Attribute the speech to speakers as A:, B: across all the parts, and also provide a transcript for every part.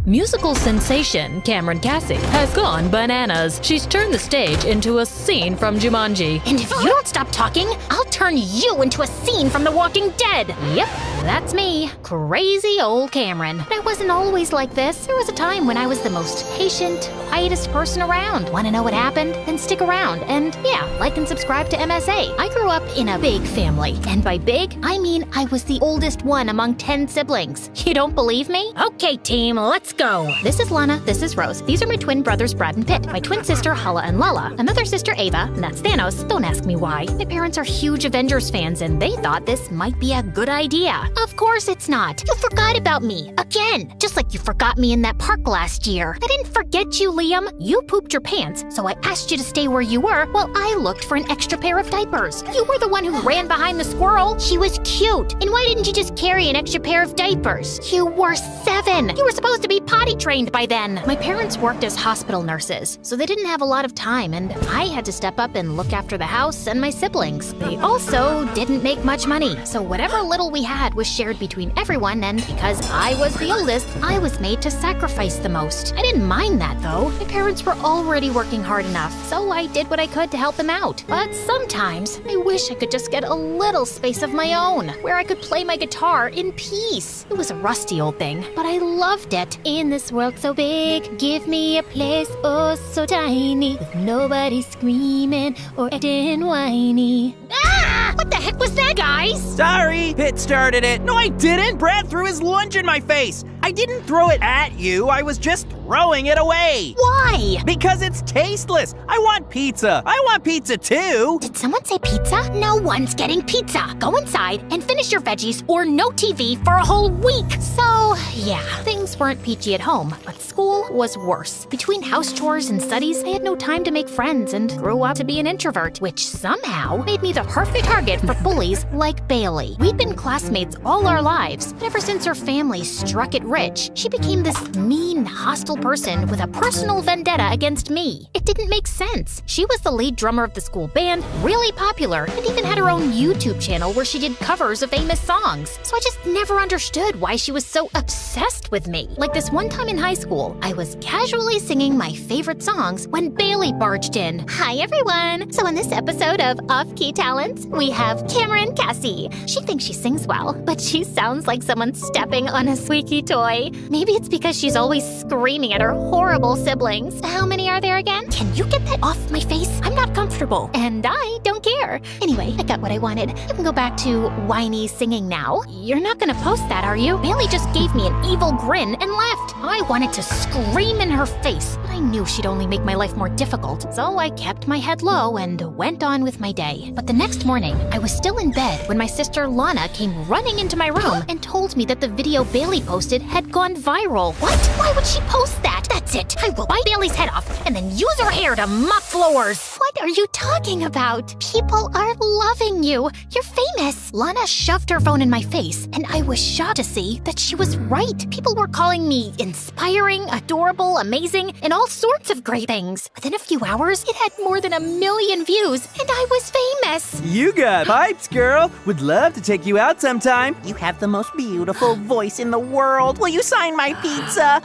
A: Musical sensation Cameron Cassie has gone bananas. She's turned the stage into a scene from Jumanji.
B: And if you don't stop talking, I'll turn you into a scene from The Walking Dead.
A: Yep,
B: That's me, crazy old Cameron. But I wasn't always like this. There was a time when I was the most patient, quietest person around. Want to know what happened? Then stick around. And yeah, like and subscribe to MSA. I grew up in a big family. And by big, I mean I was the oldest one among 10 siblings. You don't believe me? Okay, team, let's go. This is Lana, this is Rose. These are my twin brothers Brad and Pitt. My twin sister Hala and Lala. Another sister Ava, and that's Thanos. Don't ask me why. My parents are huge Avengers fans and they thought this might be a good idea. Of course it's not. You forgot about me. Again. Just like you forgot me in that park last year. I didn't forget you, Liam. You pooped your pants, so I asked you to stay where you were while I looked for an extra pair of diapers. You were the one who ran behind the squirrel. She was cute. And why didn't you just carry an extra pair of diapers? You were 7. You were supposed to be potty trained by then. My parents worked as hospital nurses, so they didn't have a lot of time, and I had to step up and look after the house and my siblings. They also didn't make much money, so whatever little we had was shared between everyone, and because I was the oldest, I was made to sacrifice the most. I didn't mind that, though. My parents were already working hard enough, so I did what I could to help them out. But sometimes, I wish I could just get a little space of my own, where I could play my guitar in peace. It was a rusty old thing, but I loved it. In this world so big, give me a place oh so tiny, with nobody screaming or acting whiny. Ah! What the heck was that, guys?
C: Sorry, Pitt started it. No, I didn't. Brad threw his lunch in my face. I didn't throw it at you. I was just throwing it away.
B: Why?
C: Because it's tasteless. I want pizza. I want pizza too.
B: Did someone say pizza? No one's getting pizza. Go inside and finish your veggies or no TV for a whole week. So, yeah, things weren't peachy at home, but school was worse. Between house chores and studies, I had no time to make friends and grew up to be an introvert, which somehow made me the perfect target for bullies like Bailey. We'd been classmates all our lives, but ever since her family struck it rich, she became this mean, hostile person with a personal vendetta against me. It didn't make sense. She was the lead drummer of the school band, really popular, and even had her own YouTube channel where she did covers of famous songs. So I just never understood why she was so obsessed with me. Like this one time in high school, I was casually singing my favorite songs when Bailey barged in. Hi everyone! So in this episode of Off-Key Talents, we have Cameron Cassie. She thinks she sings well, but she sounds like someone stepping on a squeaky toy. Maybe it's because she's always screaming at her horrible siblings. How many are there again? Can you get that off my face? I'm not comfortable, and I don't care. Anyway, I got what I wanted. I can go back to whiny singing now. You're not gonna post that, are you? Bailey just gave me an evil grin and left. I wanted to scream in her face, but I knew she'd only make my life more difficult, so I kept my head low and went on with my day. But the next morning, I was still in bed when my sister Lana came running into my room and told me that the video Bailey posted had gone viral. What? Why would she post that? That's it. I will bite Bailey's head off and then use her hair to mop floors. What are you talking about? People are loving you. You're famous. Lana shoved her phone in my face, and I was shocked to see that she was right. People were calling me inspiring, adorable, amazing, and all sorts of great things. Within a few hours, it had more than 1 million views, and I was famous.
C: You got pipes, girl. Would love to take you out sometime. You have the most beautiful voice in the world. Will you sign my pizza?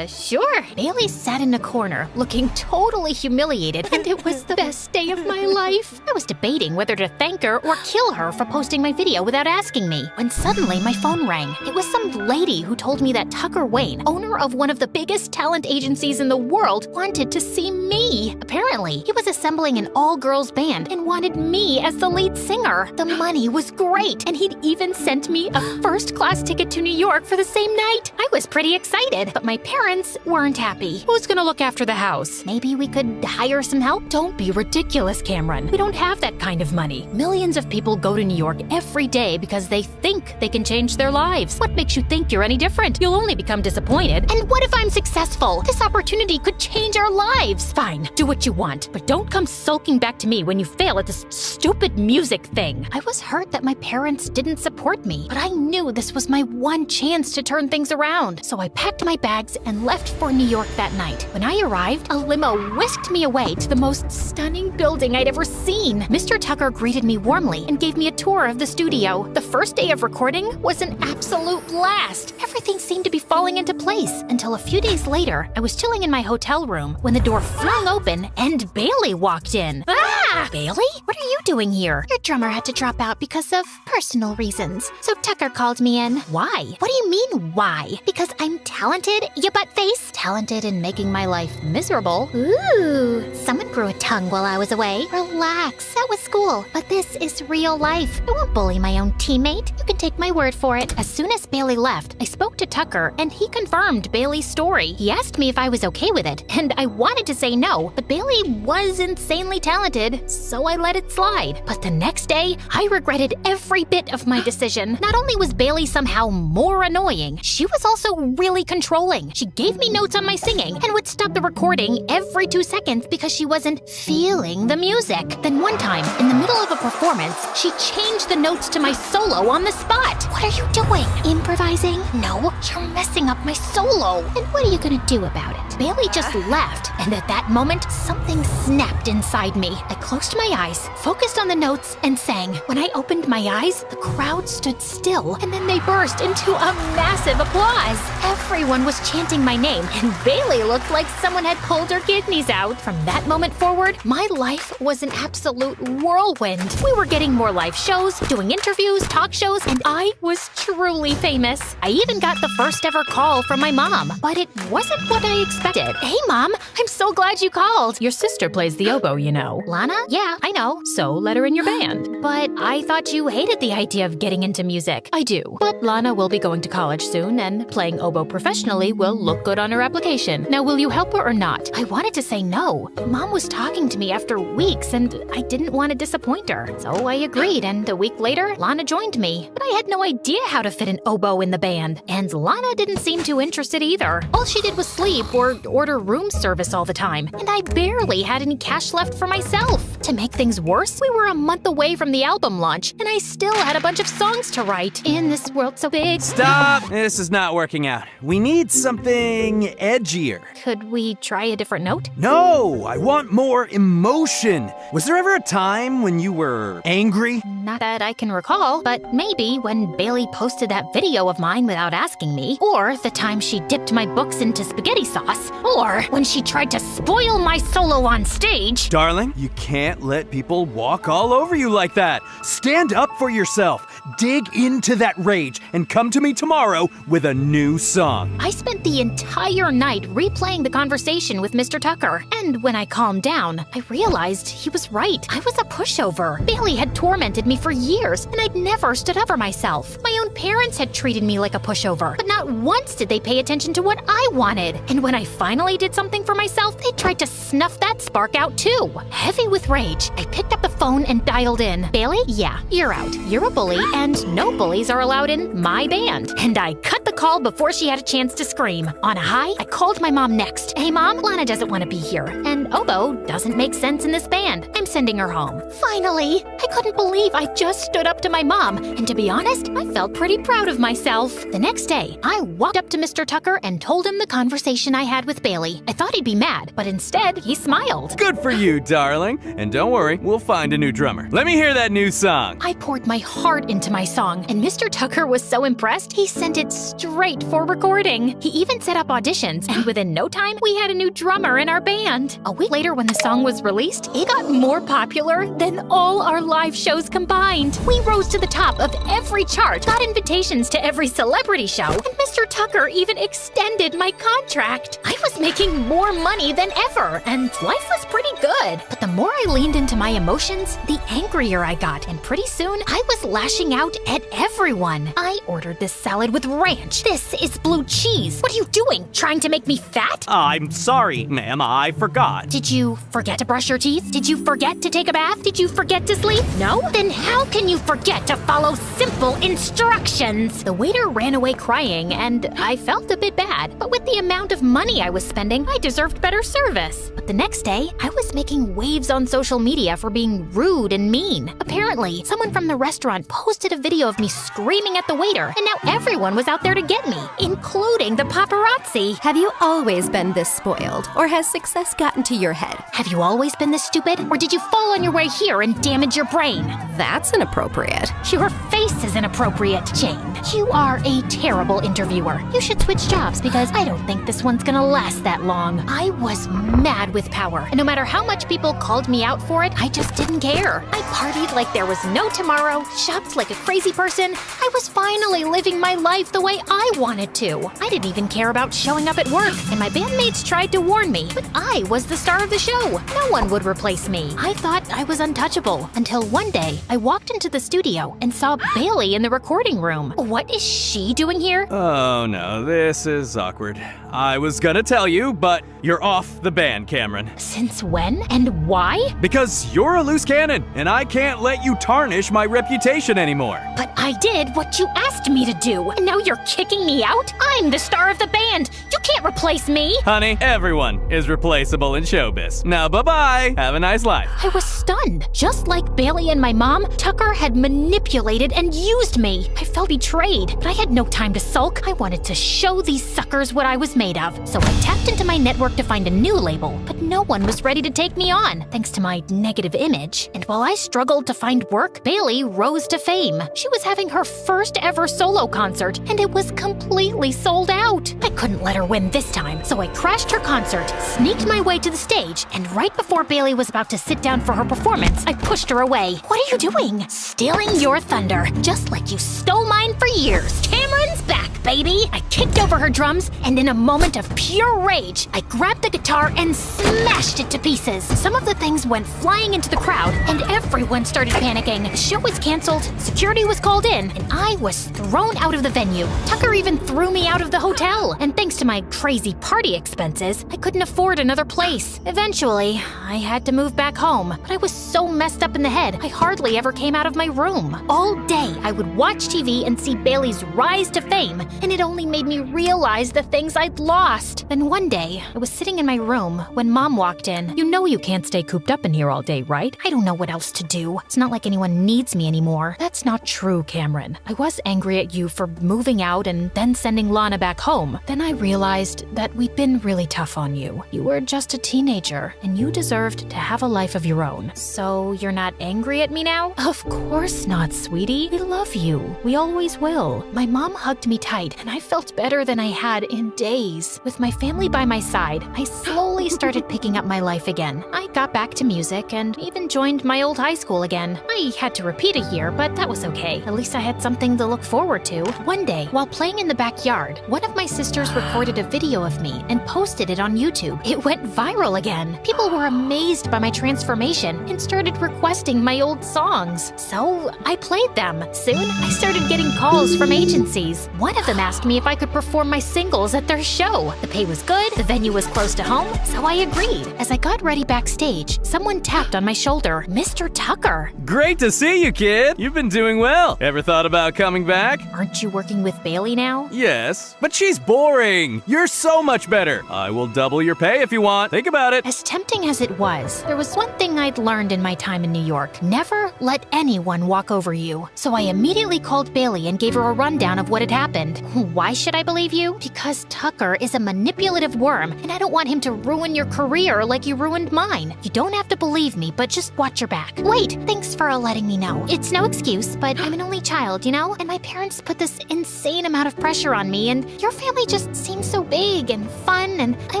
B: Sure. Bailey sat in a corner, looking totally humiliated, and it was the best day of my life. I was debating whether to thank her or kill her for posting my video without asking me, when suddenly my phone rang. It was some lady who told me that Tucker Wayne, owner of one of the biggest talent agencies in the world, wanted to see me. Apparently, he was assembling an all-girls band and wanted me as the lead singer. The money was great, and he'd even sent me a first-class ticket to New York for the same night. I was pretty excited, but my parents weren't happy.
A: who's gonna look after the house?
B: Maybe we could hire some help?
A: Don't be ridiculous, Cameron. We don't have that kind of money. Millions of people go to New York every day because they think they can change their lives. What makes you think you're any different? You'll only become disappointed.
B: And what if I'm successful? This opportunity could change our lives.
A: Fine, do what you want, but don't come sulking back to me when you fail at this stupid music thing.
B: I was hurt that my parents didn't support me, but I knew this was my one chance to turn things around. So I packed my bags and left for New York that night. When I arrived, a limo whisked me away to the most
A: stunning building I'd ever seen. Mr. Tucker greeted me warmly and gave me a tour of the studio. The first day of recording was an absolute blast. Everything seemed to be falling into place until a few days later, I was chilling in my hotel room when the door flung open and Bailey walked in. Ah! Bailey? What are you doing here?
B: Your drummer had to drop out because of personal reasons. So Tucker called me in.
A: Why?
B: What do you mean, why? Because I'm talented, you butt face?
A: Talented in making my life miserable.
B: Ooh, someone grew a tongue while I was away. Relax, that was school. But this is real life. I won't bully my own teammate. You can take my word for it.
A: As soon as Bailey left, I spoke to Tucker and he confirmed Bailey's story. He asked me if I was okay with it, and I wanted to say no, but Bailey was insanely talented, so I let it slide. But the next day, I regretted every bit of my decision. Not only was Bailey somehow more annoying, she was also really controlling. She gave me notes on my singing and would stop the recording every 2 seconds because she wasn't feeling the music. Then one time, in the middle of a performance, she changed the notes to my solo on the spot.
B: What are you doing? Improvising? No, you're messing up my solo. And what are you gonna do about it?
A: Bailey just left, and at that moment, something snapped inside me. I closed my eyes, focused on the notes, and sang. When I opened my eyes, the crowd stood still, and then they burst into a massive applause. Everyone was chanting my name, and Bailey looked like someone had pulled her kidneys out. From that moment forward, my life was an absolute whirlwind. We were getting more live shows, doing interviews, talk shows, and I was truly famous. I even got the first ever call from my mom, but it wasn't what I expected. Hey, Mom, I'm so glad you called. Your sister plays the oboe, you know. Lana? Yeah, I know. So let her in your band. But I thought you hated the idea of getting into music. I do. But Lana will be going to college soon, and playing oboe professionally will look good on her application. Now, will you help her or not? I wanted to say no. Mom was talking to me after weeks, and I didn't want to disappoint her. So I agreed, and a week later, Lana joined me. But I had no idea how to fit an oboe in the band. And Lana didn't seem too interested either. All she did was sleep or order room service all the time, and I barely had any cash left for myself. To make things worse, we were a month away from the album launch, and I still had a bunch of songs to write. In this world so big...
C: Stop! This is not working out. We need something edgier.
A: Could we try a different note?
C: No! I want more emotion! Was there ever a time when you were angry?
A: Not that I can recall, but maybe when Bailey posted that video of mine without asking me, or the time she dipped my books into spaghetti sauce, or when she tried to spoil my solo on stage.
C: Darling, you can't let people walk all over you like that. Stand up for yourself. Dig into that rage and come to me tomorrow with a new song.
A: I spent the entire night replaying the conversation with Mr. Tucker, and when I calmed down, I realized he was right. I was a pushover. Bailey had tormented me for years, and I'd never stood up for myself. My own parents had treated me like a pushover, but not once did they pay attention to what I wanted. And when I finally did something for myself, they tried to snuff that spark out too. Heavy with rage, I picked up the phone and dialed in. Bailey? Yeah, you're out. You're a bully, and no bullies are allowed in my band. And I cut the call before she had a chance to scream. On a high, I called my mom next. Hey Mom, Lana doesn't want to be here, and oboe doesn't make sense in this band. I'm sending her home. Finally! I couldn't believe I just stood up to my mom, and to be honest, I felt pretty proud of myself. The next day, I walked up to Mr. Tucker and told him the conversation I had with Bailey. I thought he'd be mad, but instead, he smiled.
C: Good for you, darling. And don't worry, we'll find a new drummer. Let me hear that new song.
A: I poured my heart into my song, and Mr. Tucker was so impressed, he sent it straight for recording. He even set up auditions, and within no time, we had a new drummer in our band. A week later, when the song was released, it got more popular than all our live shows combined. We rose to the top of every chart, got invitations to every celebrity show, and Mr. Tucker even extended my contract. I was making more money than ever, and life was pretty good. But the more I leaned into my emotions, the angrier I got, and pretty soon, I was lashing out at everyone. I ordered this salad with ranch. This is blue cheese. What are you doing? Trying to make me fat?
C: I'm sorry, ma'am. I forgot.
A: Did you forget to brush your teeth? Did you forget to take a bath? Did you forget to sleep? No? Then how can you forget to follow simple instructions? The waiter ran away crying, and I felt a bit bad. But with the amount amount of money I was spending, I deserved better service. But the next day, I was making waves on social media for being rude and mean. Apparently, someone from the restaurant posted a video of me screaming at the waiter, and now everyone was out there to get me, including the paparazzi.
D: Have you always been this spoiled, or has success gotten to your head?
A: Have you always been this stupid, or did you fall on your way here and damage your brain?
D: That's inappropriate.
A: Your face is inappropriate, Jane. You are a terrible interviewer. You should switch jobs because I don't think this one's gonna last that long. I was mad with power, and no matter how much people called me out for it, I just didn't care. I partied like there was no tomorrow, shopped like a crazy person. I was finally living my life the way I wanted to. I didn't even care about showing up at work, and my bandmates tried to warn me, but I was the star of the show. No one would replace me. I thought I was untouchable until one day I walked into the studio and saw Bailey in the recording room. What is she doing here?
C: Oh no, this is awkward. I was gonna tell you, but you're off the band, Cameron.
A: Since when and why?
C: Because you're a loose cannon, and I can't let you tarnish my reputation anymore.
A: But I did what you asked me to do, and now you're kicking me out? I'm the star of the band. You can't replace me.
C: Honey, everyone is replaceable in showbiz. Now bye-bye. Have a nice life.
A: I was stunned. Just like Bailey and my mom, Tucker had manipulated and used me. I felt betrayed, but I had no time to sulk. I wanted to show these suckers what I was made of. So I tapped into my network to find a new label, but no one was ready to take me on, thanks to my negative image. And while I struggled to find work, Bailey rose to fame. She was having her first ever solo concert, and it was completely sold out. I couldn't let her win this time, so I crashed her concert, sneaked my way to the stage, and right before Bailey was about to sit down for her performance, I pushed her away. What are you doing? Stealing your thunder, just like you stole mine for years. Cameron's back, baby! I kicked over her drums, and in a moment of pure rage, I grabbed the guitar and smashed it to pieces. Some of the things went flying into the crowd, and everyone started panicking. The show was canceled, security was called in, and I was thrown out of the venue. Tucker even threw me out of the hotel, and thanks to my crazy party expenses, I couldn't afford another place. Eventually, I had to move back home, but I was so messed up in the head, I hardly ever came out of my room. All day, I would watch TV and see Bailey's rise to fame, and it only made me realize the things I'd lost. Then one day, I was sitting in my room when Mom walked in. You know you can't stay cooped up in here all day, right? I don't know what else to do. It's not like anyone needs me anymore. That's not true, Cameron. I was angry at you for moving out and then sending Lana back home. Then I realized that we'd been really tough on you. You were just a teenager, and you deserved to have a life of your own. So you're not angry at me now? Of course not, sweetie. We love you. We always will. My mom hugged me tight, and I felt better than I had in days. With my family by my side, I slowly started picking up my life again. I got back to music and even joined my old high school again. I had to repeat a year, but that was okay. At least I had something to look forward to. One day, while playing in the backyard, one of my sisters recorded a video of me and posted it on YouTube. It went viral again. People were amazed by my transformation and started requesting my old songs. So I played them. Soon, I started getting calls from agencies. One of them asked me if I could perform my singles at their show. The pay was good, the venue was close to home, so I agreed. As I got ready backstage, someone tapped on my shoulder. Mr. Tucker.
C: Great to see you, kid. You've been doing well. Ever thought about coming back?
A: Aren't you working with Bailey now?
C: Yes, but she's boring. You're so much better. I will double your pay if you want. Think about it.
A: As tempting as it was, there was one thing I'd learned in my time in New York. Never let anyone walk over you. So I immediately called Bailey and gave her a rundown of what had happened. Why should I believe you? Because Tucker is a manipulative worm, and I don't want him to ruin your career like you ruined mine. You don't have to believe me, but just watch your back. Wait, thanks for letting me know. It's no excuse, but I'm an only child, you know? And my parents put this insane amount of pressure on me, and your family just seems so big and fun, and I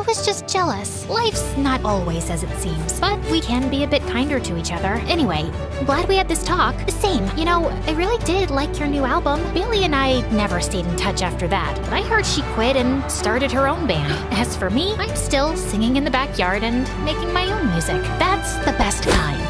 A: was just jealous. Life's not always as it seems, but we can be a bit kinder to each other. Anyway, glad we had this talk. Same, you know, I really did like your new album. Bailey and I never stayed in touch after that, but I heard she quit and started her own band. As for me, I'm still singing in the backyard and making my own music. That's the best kind.